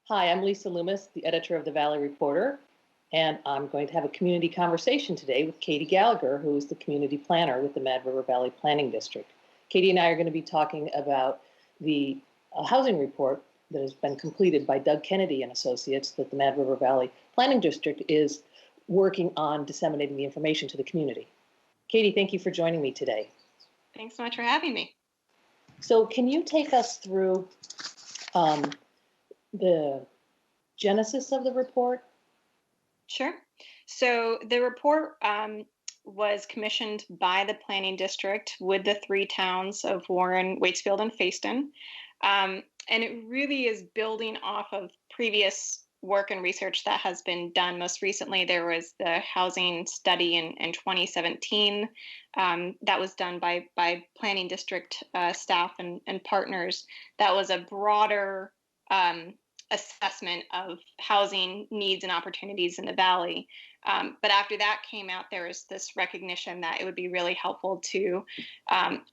Hi, I'm Lisa Loomis, the editor of the Valley Reporter, and I'm going to have a community conversation today with Kati Gallagher, who is the community planner with the Mad River Valley Planning District. Kati and I are going to be talking about the housing report that has been completed by Doug Kennedy and Associates that the Mad River Valley Planning District is working on disseminating the information to the community. Kati, thank you for joining me today. Thanks so much for having me. So can you take us through the genesis of the report? Sure. So the report was commissioned by the Planning District with the three towns of Warren, Waitsfield, and Fayston. And it really is building off of previous work and research that has been done. Most recently, there was the housing study in 2017 that was done by Planning District staff and partners. That was a broader assessment of housing needs and opportunities in the Valley. But after that came out, there was this recognition that it would be really helpful to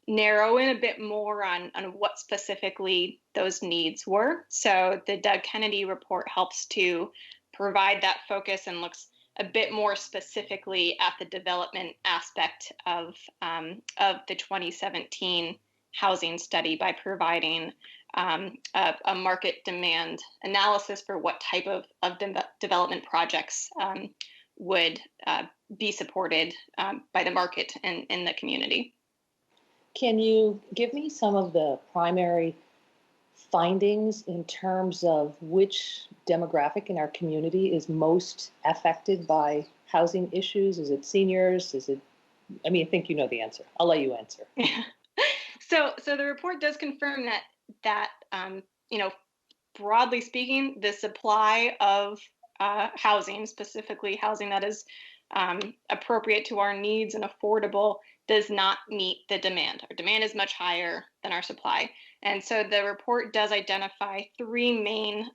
narrow in a bit more on what specifically those needs were. So the Doug Kennedy report helps to provide that focus and looks a bit more specifically at the development aspect of the 2017 housing study by providing a market demand analysis for what type of development projects would be supported by the market and in the community. Can you give me some of the primary findings in terms of which demographic in our community is most affected by housing issues? Is it seniors? I think you know the answer. I'll let you answer. So the report does confirm that broadly speaking, the supply of housing, specifically housing that is appropriate to our needs and affordable, does not meet the demand. Our demand is much higher than our supply. And so the report does identify three main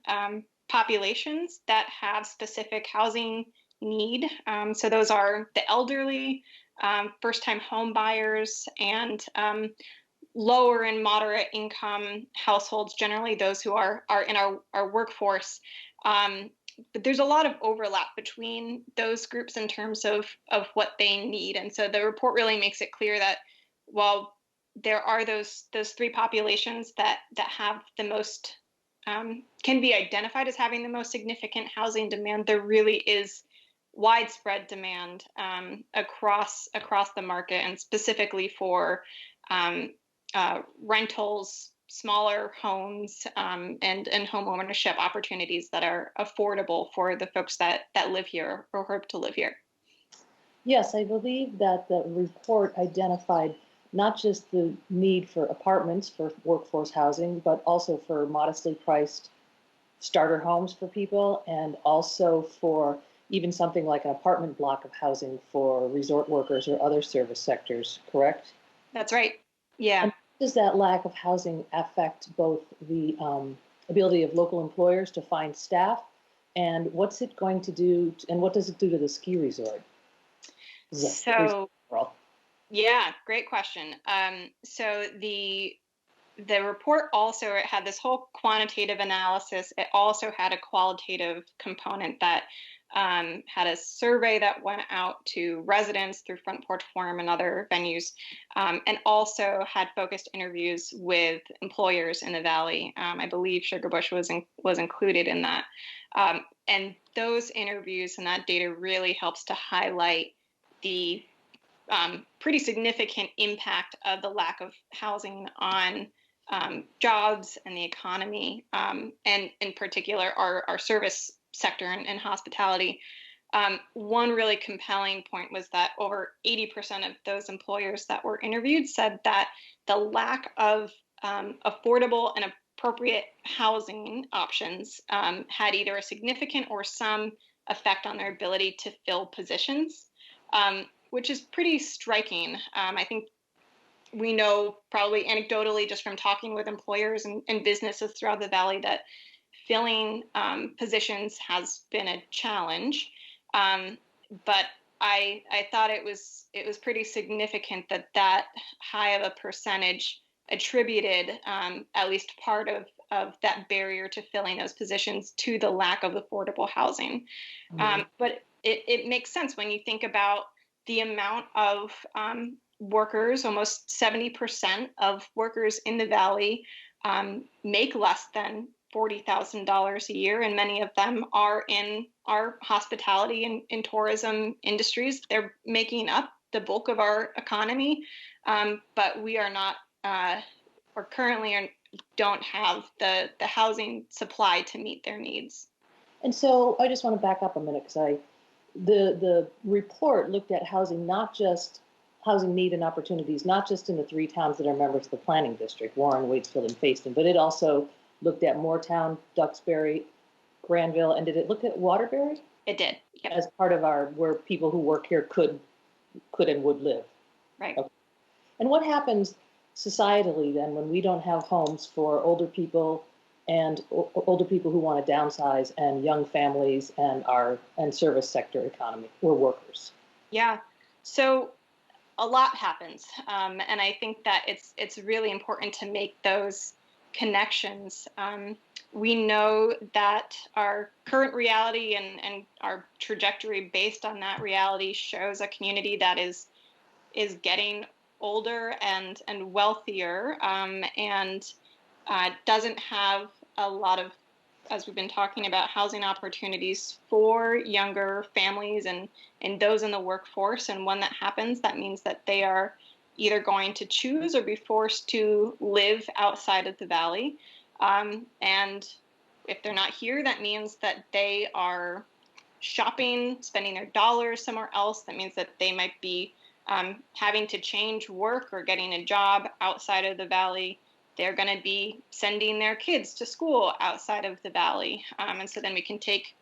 populations that have specific housing need. So those are the elderly, first-time home buyers, and lower and moderate income households, generally those who are in our workforce. But there's a lot of overlap between those groups in terms of what they need. And so the report really makes it clear that while there are those three populations that have the most, can be identified as having the most significant housing demand, there really is widespread demand across the market, and specifically for rentals, smaller homes, and home ownership opportunities that are affordable for the folks that live here or hope to live here. Yes, I believe that the report identified not just the need for apartments for workforce housing, but also for modestly priced starter homes for people, and also for even something like an apartment block of housing for resort workers or other service sectors, correct? That's right. Yeah. And does that lack of housing affect both the ability of local employers to find staff, and what's it going to do, and what does it do to the ski resort? Yeah, great question. So the report also had this whole quantitative analysis. It also had a qualitative component that had a survey that went out to residents through Front Porch Forum and other venues, and also had focused interviews with employers in the Valley. I believe Sugarbush was included in that. And those interviews and that data really helps to highlight the pretty significant impact of the lack of housing on jobs and the economy, and in particular our service sector and hospitality. One really compelling point was that over 80% of those employers that were interviewed said that the lack of affordable and appropriate housing options had either a significant or some effect on their ability to fill positions, which is pretty striking. I think we know probably anecdotally just from talking with employers and businesses throughout the Valley that filling positions has been a challenge. But I thought it was pretty significant that high of a percentage attributed at least part of that barrier to filling those positions to the lack of affordable housing. But it makes sense when you think about the amount of workers. Almost 70% of workers in the Valley make less than $40,000 a year, and many of them are in our hospitality and in tourism industries. They're making up the bulk of our economy, but we are not, or currently don't have the housing supply to meet their needs. And so I just want to back up a minute because the report looked at housing, not just housing need and opportunities, not just in the three towns that are members of the planning district, Warren, Waitsfield, and Facein, but it also looked at Moortown, Duxbury, Granville, and did it look at Waterbury? It did. Yep. As part of where people who work here could and would live. Right. Okay. And what happens societally then when we don't have homes for older people and older people who want to downsize, and young families, and service sector economy, or workers? Yeah. So a lot happens, and I think that it's really important to make those connections. We know that our current reality and our trajectory based on that reality shows a community that is getting older and wealthier, and doesn't have a lot of, as we've been talking about, housing opportunities for younger families and those in the workforce. And when that happens, that means that they are either going to choose or be forced to live outside of the Valley. And if they're not here, that means that they are shopping, spending their dollars somewhere else. That means that they might be having to change work or getting a job outside of the Valley. They're going to be sending their kids to school outside of the Valley. And so then we can take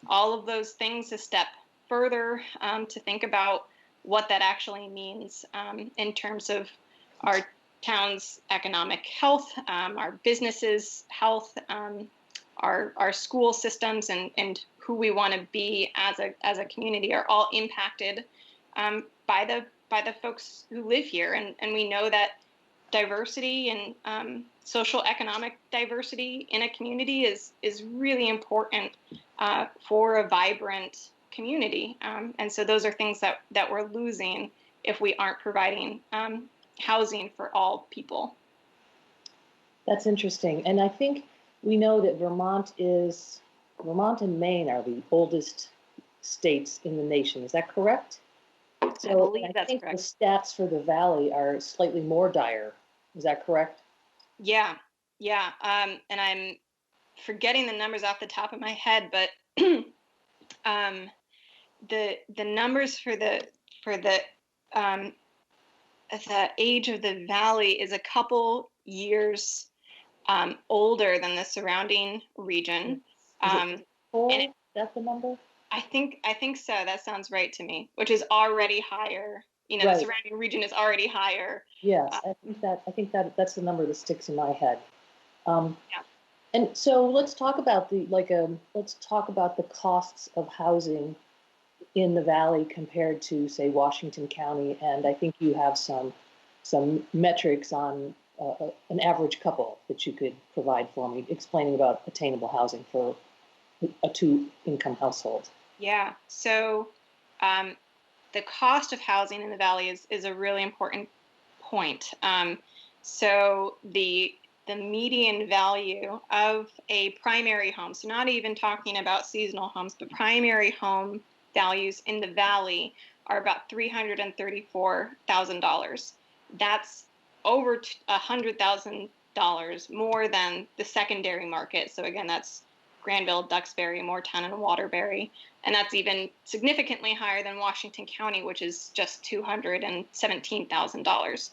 all of those things a step further to think about what that actually means in terms of our town's economic health, our businesses' health, our school systems, and who we want to be as a community are all impacted by the folks who live here. And we know that diversity and social economic diversity in a community is really important for a vibrant community. And so those are things that we're losing if we aren't providing housing for all people. That's interesting. And I think we know that Vermont and Maine are the oldest states in the nation. Is that correct? So I believe that's think correct. The stats for the Valley are slightly more dire. Is that correct? Yeah. And I'm forgetting the numbers off the top of my head, but the numbers for the age of the Valley is a couple years older than the surrounding region. Four? Is that the number? I think so. That sounds right to me, which is already higher. Right. The surrounding region is already higher. Yes, I think that's the number that sticks in my head. Yeah. And so let's talk about the costs of housing in the Valley compared to, say, Washington County. And I think you have some metrics on an average couple that you could provide for me, explaining about attainable housing for a two-income household. Yeah. So the cost of housing in the Valley is a really important point. So the median value of a primary home, so not even talking about seasonal homes, but primary home values in the Valley are about $334,000. That's over $100,000 more than the secondary market. So again, that's Granville, Duxbury, Moortown, and Waterbury. And that's even significantly higher than Washington County, which is just $217,000.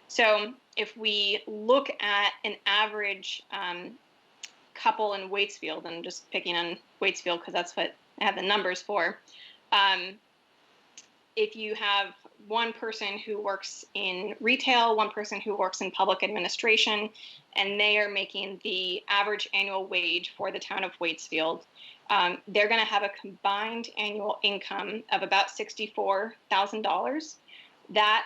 So if we look at an average couple in Waitsfield, and I'm just picking on Waitsfield because that's what I have the numbers for. If you have one person who works in retail, one person who works in public administration, and they are making the average annual wage for the town of Waitsfield, they're going to have a combined annual income of about $64,000. That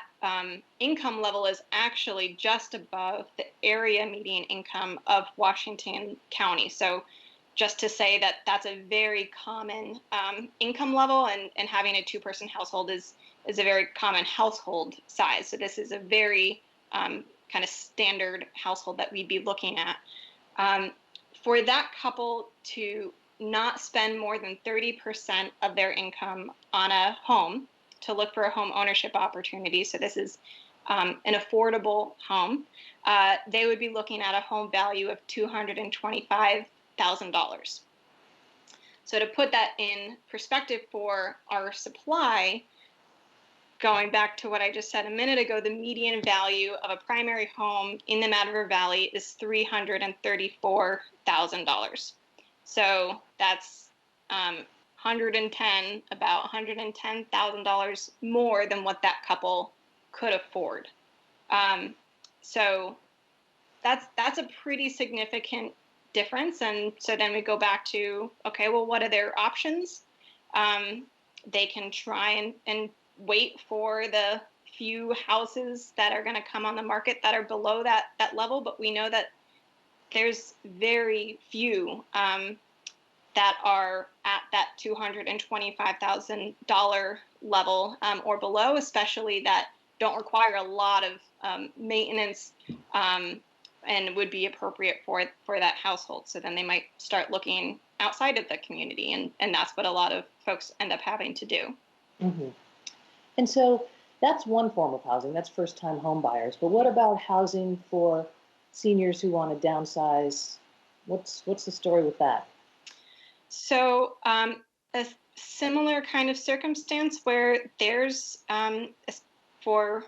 income level is actually just above the area median income of Washington County. So just to say that that's a very common income level, and having a two-person household is a very common household size. So this is a very kind of standard household that we'd be looking at. For that couple to not spend more than 30% of their income on a home, to look for a home ownership opportunity, so this is an affordable home, they would be looking at a home value of $225,000. So to put that in perspective for our supply, going back to what I just said a minute ago, the median value of a primary home in the Mad River Valley is $334,000. So that's about $110,000 more than what that couple could afford. So that's a pretty significant difference. And so then we go back to, okay, well, what are their options? They can try and wait for the few houses that are going to come on the market that are below that level, but we know that there's very few that are at that $225,000 level or below, especially that don't require a lot of maintenance and would be appropriate for that household. So then they might start looking outside of the community, and that's what a lot of folks end up having to do. Mm-hmm. And so that's one form of housing, that's first-time home buyers. But what about housing for seniors who want to downsize? What's the story with that? So a similar kind of circumstance where there's for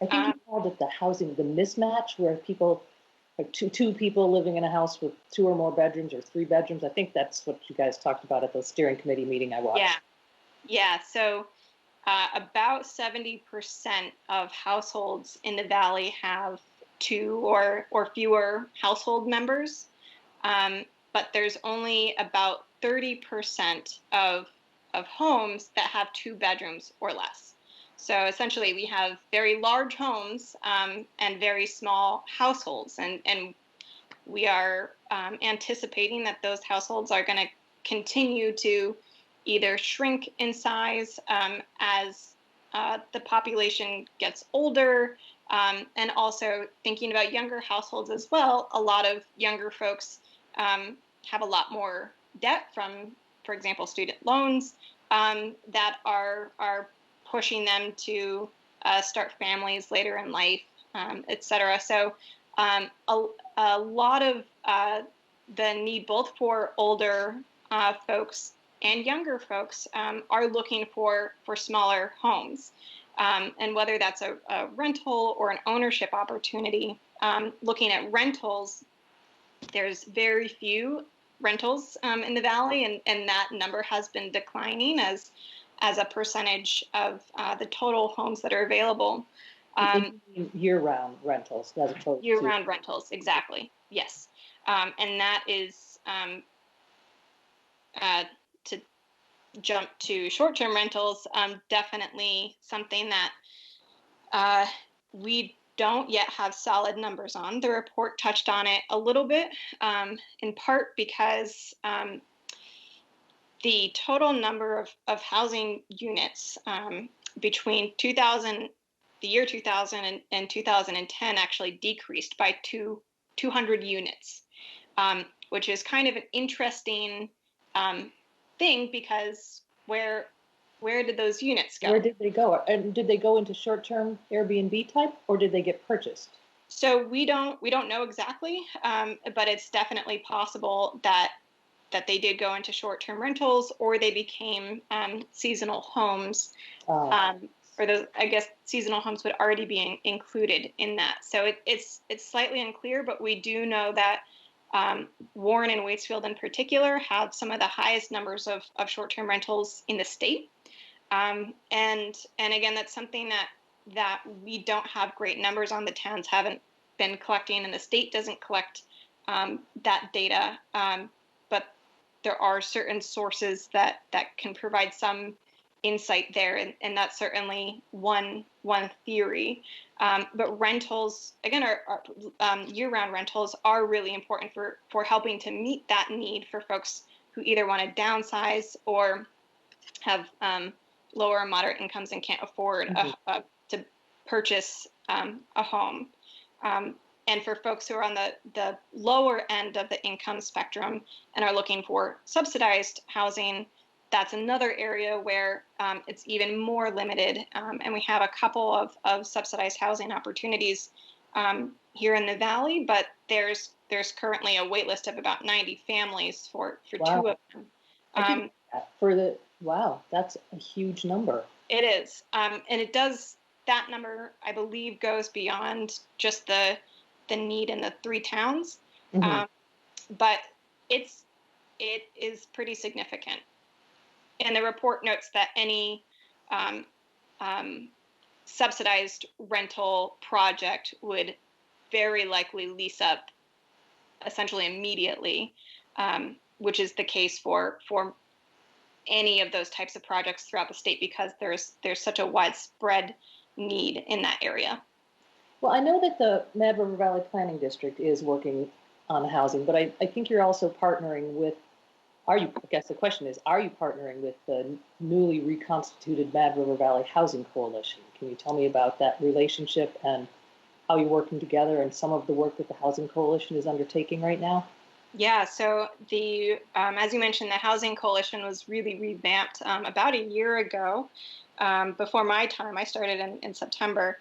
I think you called it the housing, the mismatch, where people, like two people living in a house with 2 or more bedrooms or 3 bedrooms. I think that's what you guys talked about at the steering committee meeting I watched. Yeah. So about 70% of households in the valley have 2 or fewer household members, but there's only about 30% of homes that have 2 bedrooms or less. So essentially, we have very large homes and very small households, and we are anticipating that those households are going to continue to either shrink in size as the population gets older, and also thinking about younger households as well. A lot of younger folks have a lot more debt from, for example, student loans that are pushing them to start families later in life, et cetera. So a lot of the need both for older folks and younger folks are looking for smaller homes. And whether that's a rental or an ownership opportunity, looking at rentals, there's very few rentals in the valley, and that number has been declining as a percentage of the total homes that are available. Year-round rentals, as opposed to year-round rentals, exactly. Yes, and that is to jump to short-term rentals. Definitely something that we don't yet have solid numbers on. The report touched on it a little bit, in part because the total number of housing units between the year 2000 and 2010 actually decreased by 200 units, which is kind of an interesting thing, because where did those units go? Where did they go? And did they go into short-term Airbnb type, or did they get purchased? So we don't know exactly, but it's definitely possible that they did go into short-term rentals, or they became seasonal homes. Or those, I guess, seasonal homes would already be included in that. So it's slightly unclear, but we do know that Warren and Waitsfield in particular have some of the highest numbers of short-term rentals in the state. And again, that's something that we don't have great numbers on. The towns haven't been collecting, and the state doesn't collect that data. But there are certain sources that can provide some insight there, and that's certainly one theory. But rentals, again, are year-round rentals are really important for helping to meet that need for folks who either want to downsize or have lower or moderate incomes and can't afford to purchase a home. And for folks who are on the lower end of the income spectrum and are looking for subsidized housing, that's another area where it's even more limited. And we have a couple of subsidized housing opportunities here in the Valley, but there's currently a wait list of about 90 families for Wow. 2 of them. Wow, that's a huge number. It is. And it does, that number, I believe, goes beyond just the need in the 3 towns. But it is pretty significant. And the report notes that any subsidized rental project would very likely lease up essentially immediately, which is the case for any of those types of projects throughout the state, because there's such a widespread need in that area. Well, I know that the Mad River Valley Planning District is working on housing, but I think you're also partnering with, I guess the question is, are you partnering with the newly reconstituted Mad River Valley Housing Coalition? Can you tell me about that relationship and how you're working together and some of the work that the Housing Coalition is undertaking right now? Yeah, so as you mentioned, the Housing Coalition was really revamped about a year ago, before my time. I started in September.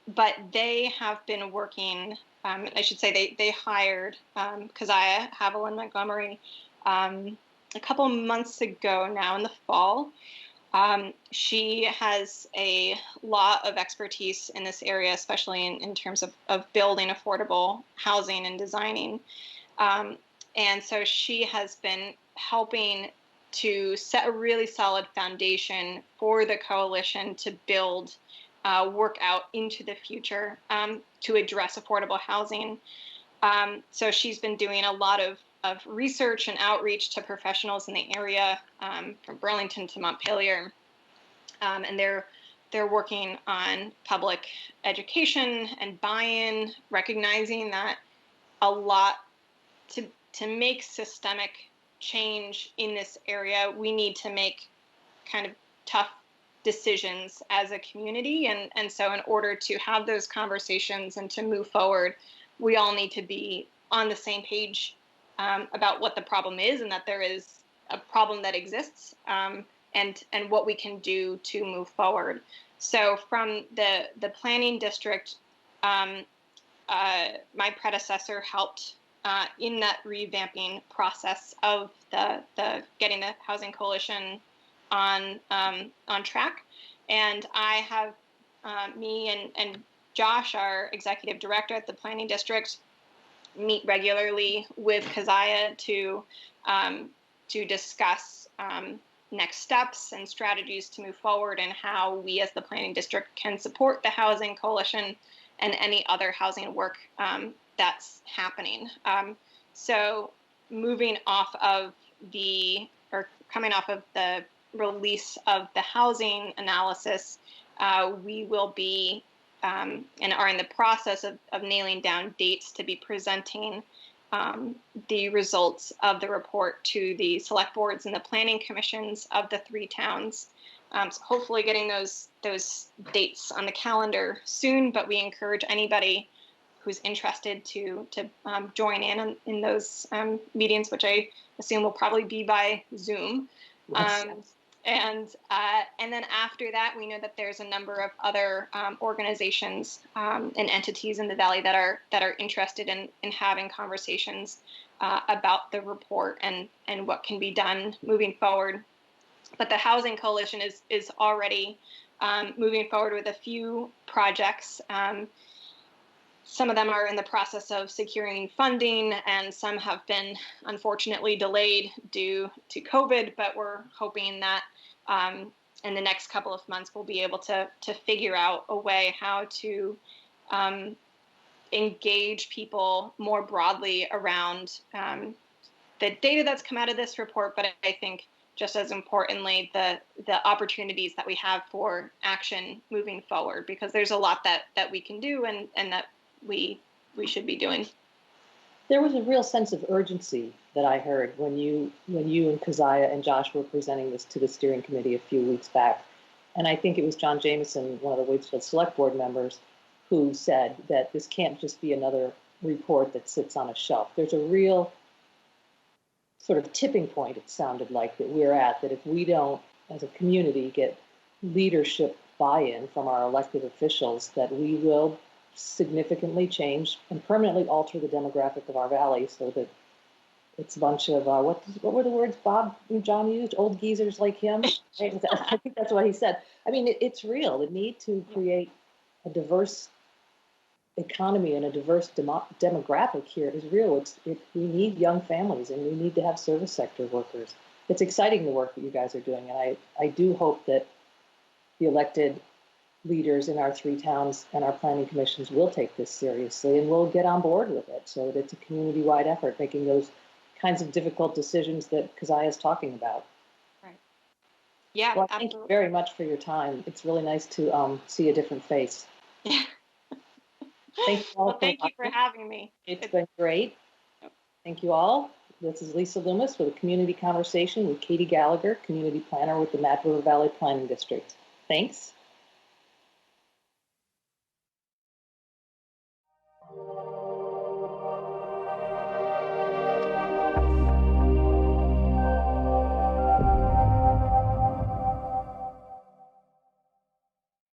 But they have been working, I should say they hired Keziah Haviland Montgomery a couple months ago now in the fall. She has a lot of expertise in this area, especially in terms of building affordable housing and designing. And so she has been helping to set a really solid foundation for the coalition to build work out into the future to address affordable housing. So she's been doing a lot of research and outreach to professionals in the area, from Burlington to Montpelier, and they're working on public education and buy-in, recognizing that a lot to make systemic change in this area, we need to make kind of tough decisions as a community. And so in order to have those conversations and to move forward, we all need to be on the same page about what the problem is, and that there is a problem that exists, and what we can do to move forward. So from the planning district, my predecessor helped in that revamping process of the getting the Housing Coalition on track. And I have me and Josh, our executive director at the planning district, meet regularly with Keziah to discuss next steps and strategies to move forward, and how we as the planning district can support the Housing Coalition and any other housing work that's happening. So coming off of the release of the housing analysis, we will be and are in the process of nailing down dates to be presenting the results of the report to the select boards and the planning commissions of the 3 towns. So hopefully getting those dates on the calendar soon, but we encourage anybody who's interested to join in those meetings, which I assume will probably be by Zoom. Yes. And then after that, we know that there's a number of other organizations and entities in the Valley that are interested in having conversations about the report and what can be done moving forward. But the Housing Coalition is already moving forward with a few projects. Some of them are in the process of securing funding, and some have been unfortunately delayed due to COVID, but we're hoping that in the next couple of months we'll be able to figure out a way how to engage people more broadly around the data that's come out of this report, but I think just as importantly, the opportunities that we have for action moving forward, because there's a lot that we can do and that we should be doing. There was a real sense of urgency that I heard when you and Keziah and Josh were presenting this to the steering committee a few weeks back. And I think it was John Jameson, one of the Waitsfield Select Board members, who said that this can't just be another report that sits on a shelf. There's a real sort of tipping point, it sounded like, that we're at, that if we don't, as a community, get leadership buy-in from our elected officials, that we will significantly change and permanently alter the demographic of our valley so that it's a bunch of, what were the words Bob and John used? Old geezers like him? I think that's what he said. I mean, it's real. The need to create a diverse economy and a diverse demographic here is real. We need young families and we need to have service sector workers. It's exciting, the work that you guys are doing. And I do hope that the elected leaders in our 3 towns and our planning commissions will take this seriously and will get on board with it so that it's a community-wide effort, making those kinds of difficult decisions that Keziah is talking about. Right. Yeah, well, absolutely. Thank you very much for your time. It's really nice to see a different face. Yeah. Thank you all. Well, thank you for having me. It's been great. Thank you all. This is Lisa Loomis with a community conversation with Kati Gallagher, community planner with the Mad River Valley Planning District. Thanks.